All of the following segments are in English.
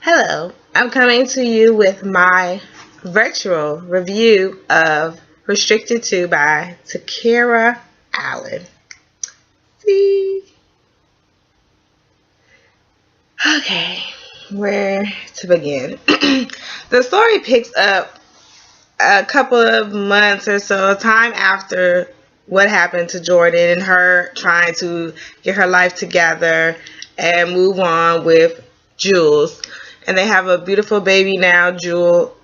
Hello, I'm coming to you with my virtual review of Restricted 2 by Takira Allen. See? Okay, where to begin? The story picks up a couple of months or so time after what happened to Jordan and her trying to get her life together and move on with Jules. And they have a beautiful baby now, Jewel,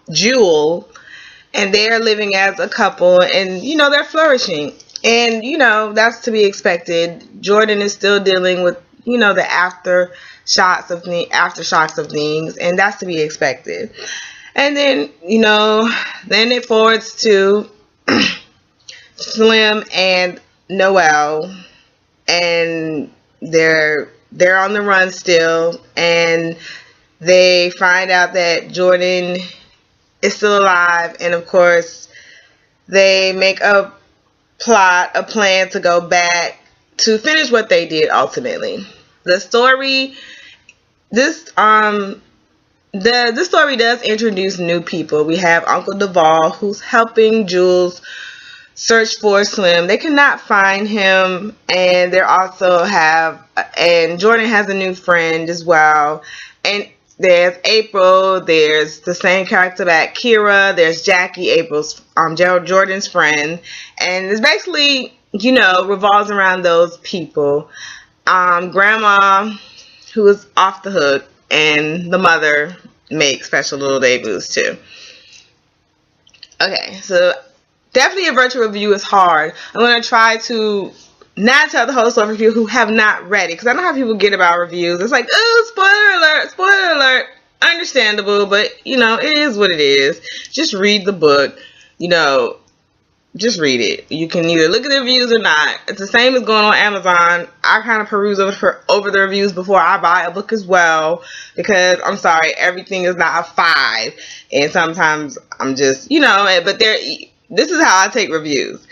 and they're living as a couple, and they're flourishing. And that's to be expected. Jordan is still dealing with the aftershocks of things, and that's to be expected. And then then it forwards to Slim and Noel, and they're on the run still, and they find out that Jordan is still alive, and of course they make a plan to go back to finish what they did ultimately. The story this story does introduce new people. We have Uncle Duval, who's helping Jules search for Slim. They cannot find him, and Jordan has a new friend as well. And there's April, there's the same character back, Kira, there's Jackie, Jordan's friend, and it's basically, revolves around those people. Grandma, who is off the hook, and the mother make special little debuts too. Okay, so definitely a virtual review is hard. I'm going to try to not tell the whole story for people who have not read it, because I know how people get about reviews. It's like, oh, spoiler alert. Understandable, but it is what it is. Just read the book. Just read it. You can either look at the reviews or not. It's the same as going on Amazon. I kind of peruse over the reviews before I buy a book as well, because I'm sorry, everything is not a 5, and sometimes I'm just but this is how I take reviews.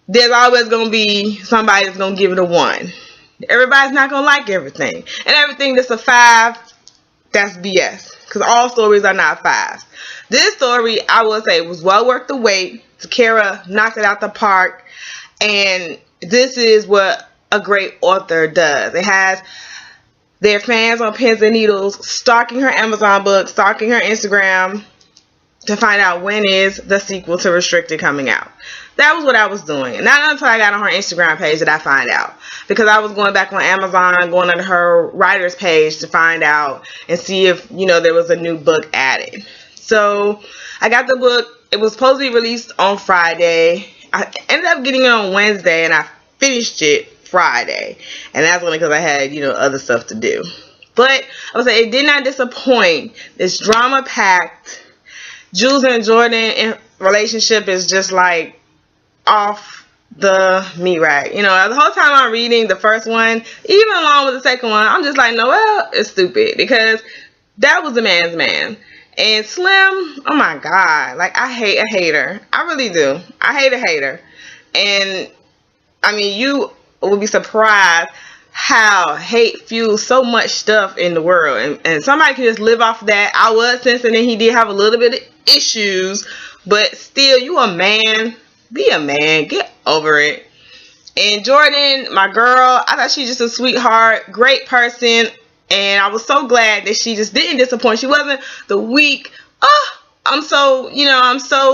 There's always going to be somebody that's going to give it a 1. Everybody's not going to like everything. And everything that's a 5, that's BS. Because all stories are not 5s. This story, I will say, was well worth the wait. Takira knocked it out the park. And this is what a great author does. It has their fans on pins and needles stalking her Amazon book, stalking her Instagram, to find out when is the sequel to Restricted coming out. That was what I was doing. And not until I got on her Instagram page did I find out. Because I was going back on Amazon, going on her writer's page to find out and see if, there was a new book added. So I got the book. It was supposed to be released on Friday. I ended up getting it on Wednesday, and I finished it Friday. And that's only because I had, other stuff to do. But I would say it did not disappoint. It's drama-packed. Jules and Jordan relationship is just like off the meat rack. The whole time I'm reading the first one, even along with the second one, I'm just like, Noel is stupid, because that was a man's man. And Slim, oh my God, like I hate a hater. I really do. I hate a hater. And I mean, you will be surprised how hate fuels so much stuff in the world, and somebody can just live off that. I was sensing that he did have a little bit of issues, but still, you a man, be a man, get over it. And Jordan, my girl, I thought she was just a sweetheart, great person, and I was so glad that she just didn't disappoint. She wasn't the weak, I'm so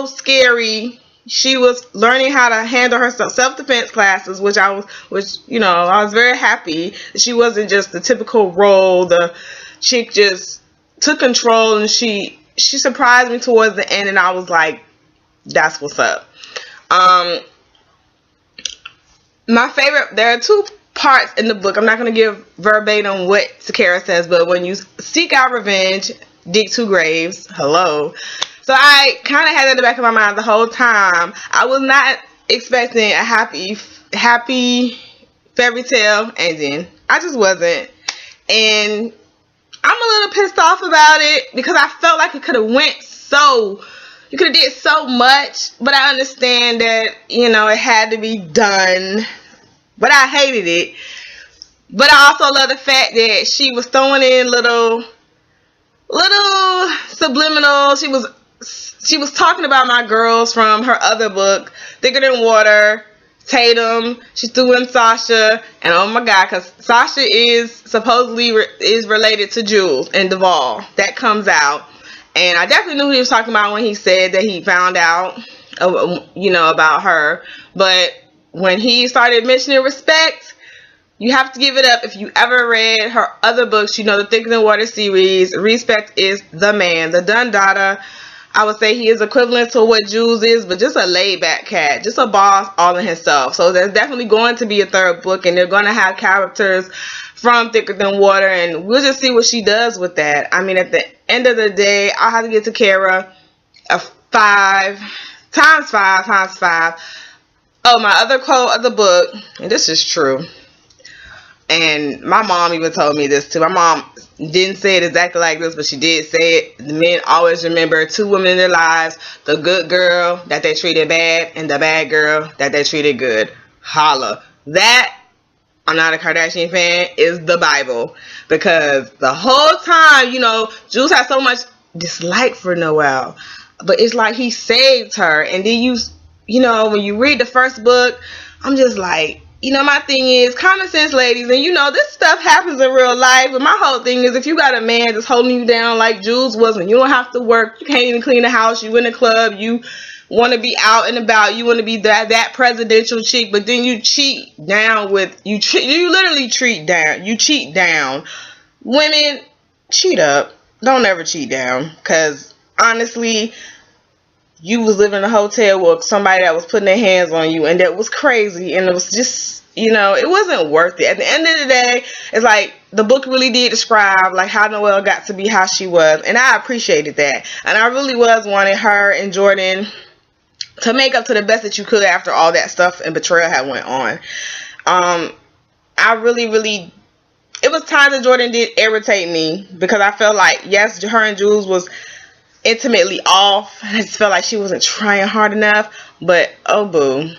scary. She was learning how to handle her self-defense classes, which I was very happy. She wasn't just the typical role. The chick just took control, and she surprised me towards the end, and I was like, that's what's up. My favorite, there are 2 parts in the book. I'm not going to give verbatim what Takira says, but when you seek out revenge, dig 2 graves. Hello. So I kind of had that in the back of my mind the whole time. I was not expecting a happy fairy tale ending. I just wasn't. And I'm a little pissed off about it, because I felt like it could have you could have did so much, but I understand that, it had to be done. But I hated it. But I also love the fact that she was throwing in little little subliminal. She was talking about my girls from her other book, Thicker Than Water, Tatum. She threw in Sasha, and oh my god, because Sasha is supposedly is related to Jules and Duvall. That comes out, and I definitely knew who he was talking about when he said that he found out, about her. But when he started mentioning Respect, you have to give it up. If you ever read her other books, the Thicker Than Water series, Respect is the man, the Dun Dada. I would say he is equivalent to what Jules is, but just a laid-back cat, just a boss all in himself. So there's definitely going to be a third book, and they're going to have characters from Thicker Than Water, and we'll just see what she does with that. I mean, at the end of the day, I'll have to get to Kara a 5 times 5 times 5. Oh, my other quote of the book, and this is true, and my mom even told me this too. My mom didn't say it exactly like this, but she did say it. The men always remember 2 women in their lives: the good girl that they treated bad, and the bad girl that they treated good. Holla. That, I'm not a Kardashian fan, is the Bible. Because the whole time, Jules had so much dislike for Noelle, but it's like he saved her. And then when you read the first book, I'm just like, my thing is common sense, ladies, and this stuff happens in real life. But my whole thing is, if you got a man that's holding you down like Jules was, when you don't have to work, you can't even clean the house, you in a club, you want to be out and about, you want to be that presidential chick, but then you cheat down with you literally cheat down. Women, cheat up, don't ever cheat down, because honestly, you was living in a hotel with somebody that was putting their hands on you, and that was crazy, and it was just, it wasn't worth it. At the end of the day, it's like the book really did describe like how Noelle got to be how she was, and I appreciated that, and I really was wanting her and Jordan to make up to the best that you could after all that stuff and betrayal had went on. I really, it was times that Jordan did irritate me, because I felt like, yes, her and Jules was intimately off. I just felt like she wasn't trying hard enough, but oh boo,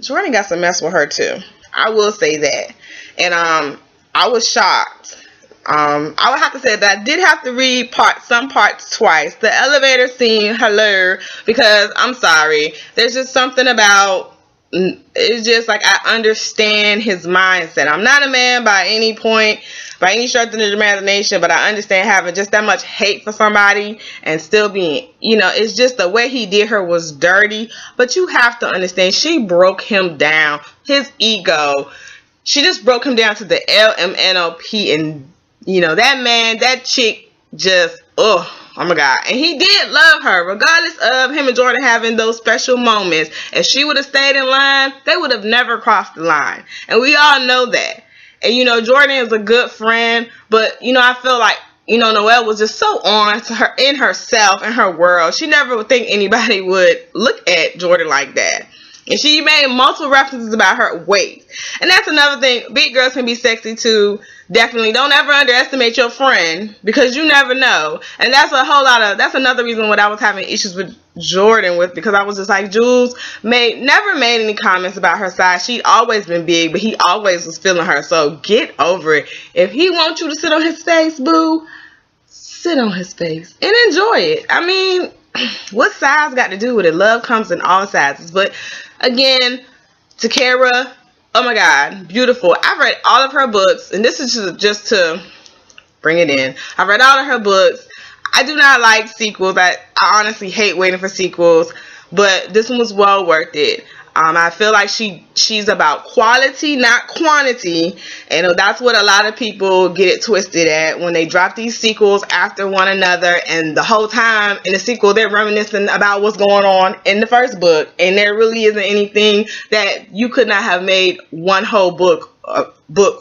Jordan got some mess with her too. I will say that. And I was shocked. I would have to say that I did have to read some parts twice. The elevator scene, hello, because I'm sorry, there's just something about, it's just like I understand his mindset. I'm not a man by any stretch of the imagination, but I understand having just that much hate for somebody and still being, it's just the way he did her was dirty. But you have to understand, she broke him down, his ego. She just broke him down to the LMNOP, and that man, that chick, just oh my god. And he did love her, regardless of him and Jordan having those special moments. If she would have stayed in line, they would have never crossed the line, and we all know that. And Jordan is a good friend, but I feel like Noelle was just so on to her, in herself, in her world. She never would think anybody would look at Jordan like that. And she made multiple references about her weight. And that's another thing. Big girls can be sexy too. Definitely. Don't ever underestimate your friend, because you never know. And that's that's another reason what I was having issues with Jordan with, because I was just like, Jules never made any comments about her size. She'd always been big, but he always was feeling her. So get over it. If he wants you to sit on his face, boo, sit on his face and enjoy it. I mean, what size got to do with it? Love comes in all sizes. But again, to Kara, oh my god, beautiful. I've read all of her books, and this is just to bring it in. I've read all of her books. I do not like sequels. I honestly hate waiting for sequels, but this one was well worth it. I feel like she's about quality, not quantity, and that's what a lot of people get it twisted at when they drop these sequels after one another, and the whole time in the sequel they're reminiscing about what's going on in the first book, and there really isn't anything that you could not have made one whole book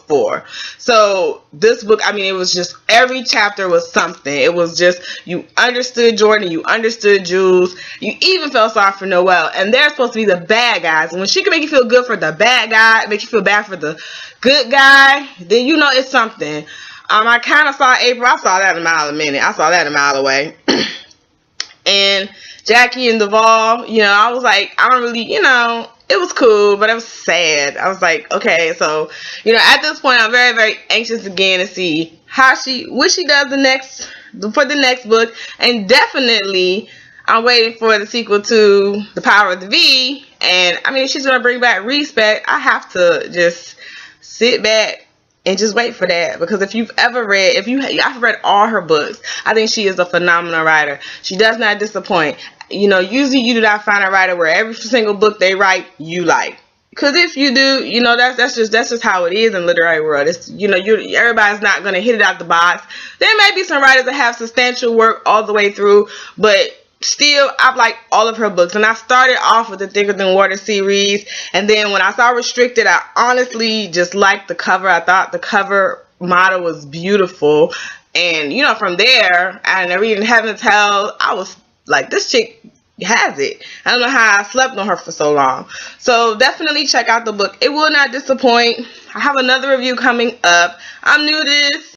for. So this book, I mean, it was just, every chapter was something. It was just, you understood Jordan, you understood Jules, you even felt sorry for Noelle, and they're supposed to be the bad guys. And when she can make you feel good for the bad guy, make you feel bad for the good guy, then it's something. I kind of saw April. I saw that a mile a minute. I saw that a mile away. And Jackie and Duvall, I was like, I don't really, it was cool, but it was sad. I was like, okay, so, you know, at this point, I'm very, very anxious again to see what she does for the next book. And definitely, I'm waiting for the sequel to The Power of the V. And, I mean, if she's going to bring back Respect, I have to just sit back and just wait for that. Because if you've ever read, I've read all her books. I think she is a phenomenal writer. She does not disappoint. You know, usually you do not find a writer where every single book they write you like. Because if you do, you know, that's just how it is in the literary world. It's, you know, everybody's not going to hit it out the box. There may be some writers that have substantial work all the way through, but still, I've liked all of her books. And I started off with the Thicker Than Water series, and then when I saw Restricted, I honestly just liked the cover. I thought the cover model was beautiful, and you know, from there, and reading Heaven's Hell, I was like, this chick has it. I don't know how I slept on her for so long. So definitely check out the book. It will not disappoint. I have another review coming up. I'm new to this.